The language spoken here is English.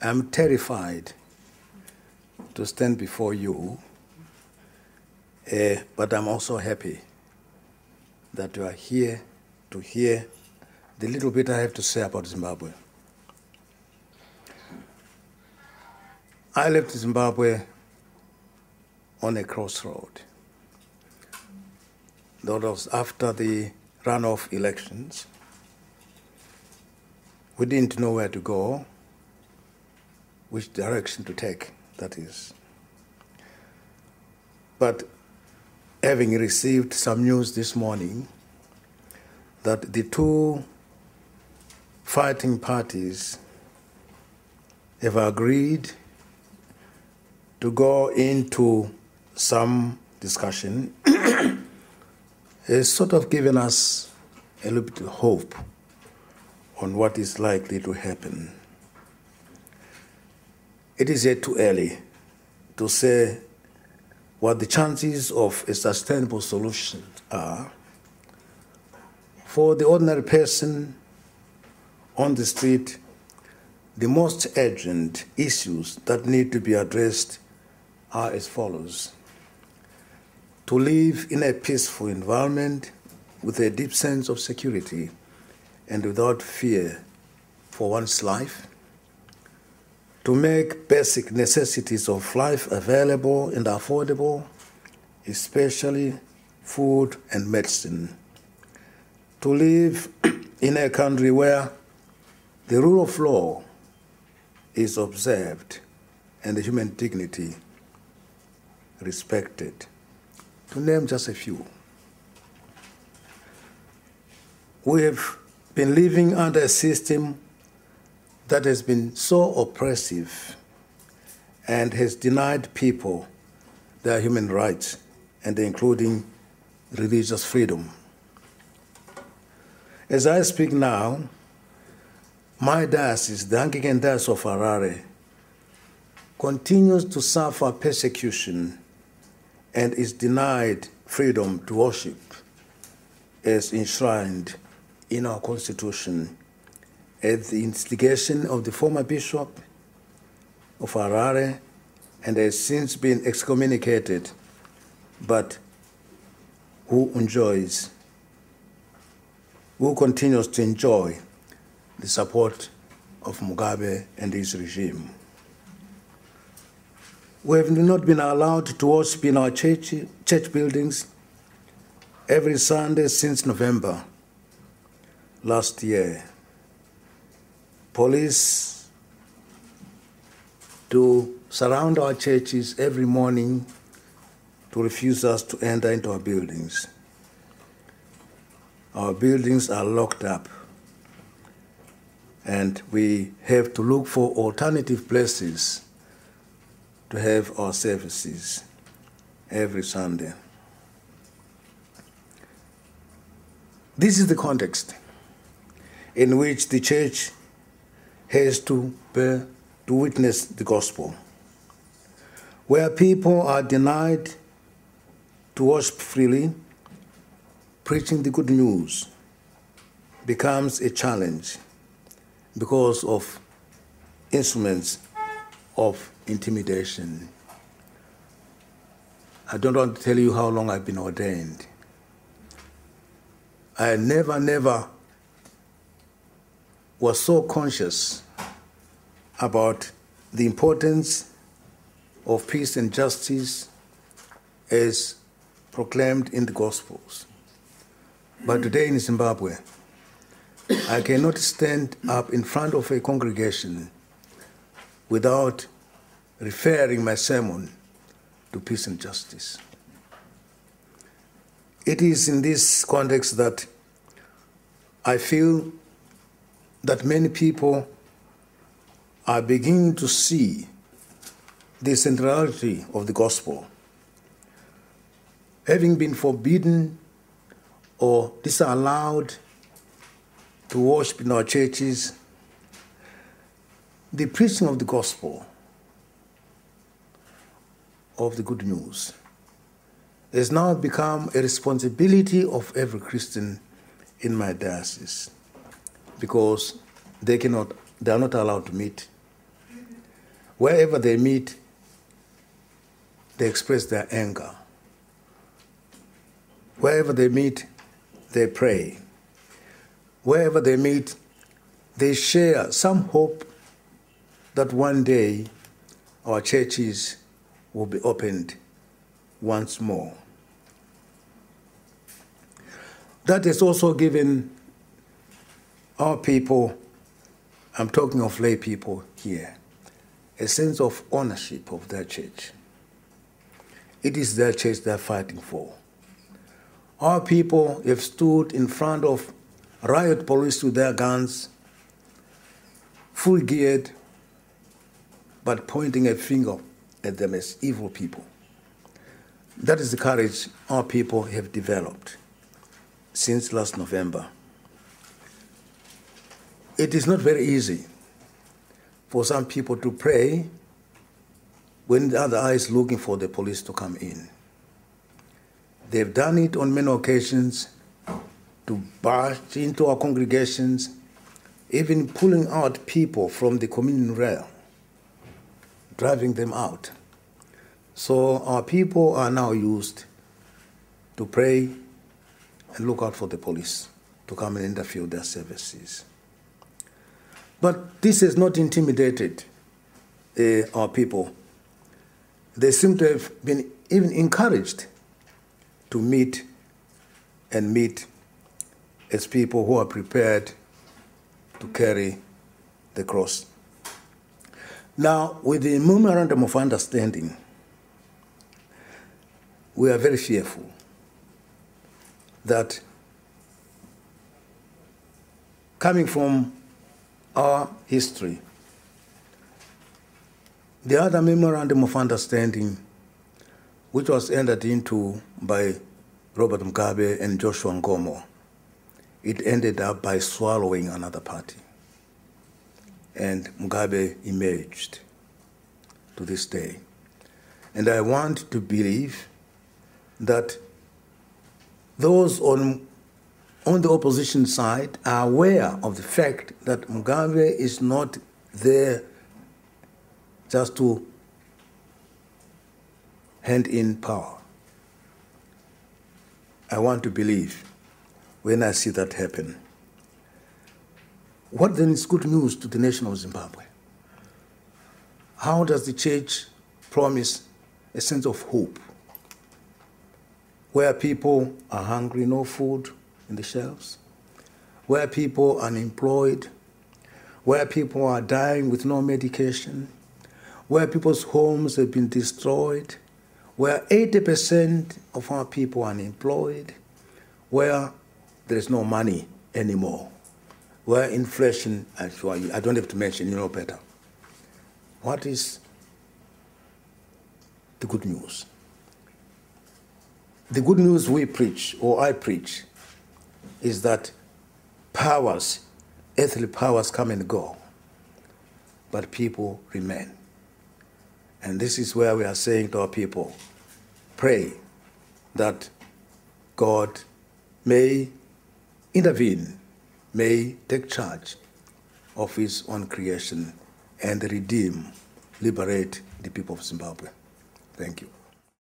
I'm terrified to stand before you, but I'm also happy that you are here to hear the little bit I have to say about Zimbabwe. I left Zimbabwe on a crossroad. That was after the runoff elections. We didn't know where to go, which direction to take, that is. But having received some news this morning that the two fighting parties have agreed to go into some discussion has sort of given us a little bit of hope on what is likely to happen. It is yet too early to say what the chances of a sustainable solution are. For the ordinary person on the street, the most urgent issues that need to be addressed are as follows: to live in a peaceful environment with a deep sense of security and without fear for one's life, to make basic necessities of life available and affordable, especially food and medicine, to live in a country where the rule of law is observed and the human dignity respected, to name just a few. We have been living under a system that has been so oppressive and has denied people their human rights, and including religious freedom. As I speak now, my diocese, the Anglican Diocese of Harare, continues to suffer persecution and is denied freedom to worship as enshrined in our Constitution at the instigation of the former Bishop of Harare, and has since been excommunicated, but who continues to enjoy the support of Mugabe and his regime. We have not been allowed to worship in our church buildings every Sunday since November last year. Police to surround our churches every morning to refuse us to enter into our buildings. Our buildings are locked up, and we have to look for alternative places to have our services every Sunday. This is the context in which the church has to witness the gospel, where people are denied to worship freely. Preaching the good news becomes a challenge because of instruments of intimidation. I don't want to tell you how long I've been ordained. I never was so conscious about the importance of peace and justice as proclaimed in the Gospels. But today in Zimbabwe, I cannot stand up in front of a congregation without referring my sermon to peace and justice. It is in this context that I feel that many people are beginning to see the centrality of the gospel. Having been forbidden or disallowed to worship in our churches, the preaching of the gospel, of the good news, has now become a responsibility of every Christian in my diocese, because they are not allowed to meet Wherever they meet, they express their anger. Wherever they meet, they pray. Wherever they meet, they share some hope that one day our churches will be opened once more. That has also given our people, I'm talking of lay people here, a sense of ownership of their church. It is their church they're fighting for. Our people have stood in front of riot police with their guns, full geared, but pointing a finger at them as evil people. That is the courage our people have developed since last November. It is not very easy for some people to pray when the other eye is looking for the police to come in. They've done it on many occasions to barge into our congregations, even pulling out people from the communion rail, driving them out. So our people are now used to pray and look out for the police to come and interfere with their services. But this has not intimidated our people. They seem to have been even encouraged to meet as people who are prepared to carry the cross. Now, with the memorandum of understanding, we are very fearful that coming from our history, the other memorandum of understanding, which was entered into by Robert Mugabe and Joshua Nkomo, it ended up by swallowing another party. And Mugabe emerged to this day. And I want to believe that those on the opposition side are aware of the fact that Mugabe is not there just to hand in power. I want to believe when I see that happen. What then is good news to the nation of Zimbabwe? How does the church promise a sense of hope? Where people are hungry, no food in the shelves, where people are unemployed, where people are dying with no medication, where people's homes have been destroyed, where 80% of our people are unemployed, where there is no money anymore, where inflation, actually, I don't have to mention, you know better. What is the good news? The good news we preach, or I preach, is that powers, earthly powers come and go, but people remain. And this is where we are saying to our people, pray that God may intervene, may take charge of his own creation and redeem, liberate the people of Zimbabwe. Thank you.